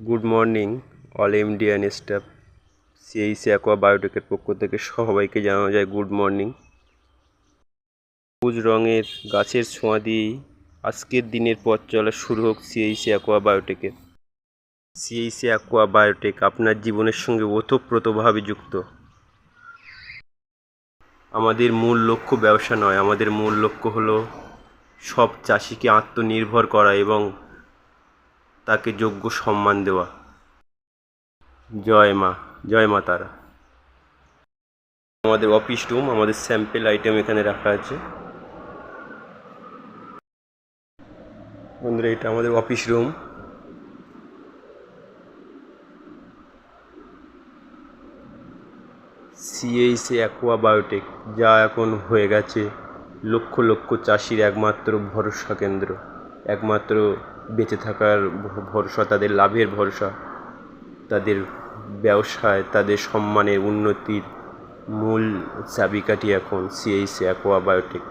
Good morning all Indian staff. সিএইচি aqua বায়োটেকের পক্ষ থেকে সবাইকে জানানো যায় গুড মর্নিং। সবুজ রঙের গাছের ছোঁয়া দিয়েই আজকের দিনের পথ চলা শুরু হোক সিএইচি অ্যাকোয়া বায়োটেকের। সিএইচি অ্যাকোয়া বায়োটেক আপনার জীবনের সঙ্গে ওতপ্রোতভাবে যুক্ত। আমাদের মূল লক্ষ্য ব্যবসা নয়, আমাদের মূল লক্ষ্য হলো সব চাষিকে আত্মনির্ভর করা এবং তাকে যোগ্য সম্মান দেওয়া। জয় মা, জয় মা তারা। আমাদের অফিস রুম, আমাদের স্যাম্পেল আইটেম এখানে রাখা আছে। বন্ধুরা, এটা আমাদের অফিস রুম। সিএইচি অ্যাকোয়া বায়োটেক যা এখন হয়ে গেছে লক্ষ লক্ষ চাষির একমাত্র ভরসা কেন্দ্র, একমাত্র বেঁচে থাকার ভরসা, তাদের লাভের ভরসা, তাদের ব্যবসায় তাদের সম্মানের উন্নতির মূল চাবিকাঠি এখন সিএইচি অ্যাকোয়া বায়োটেক।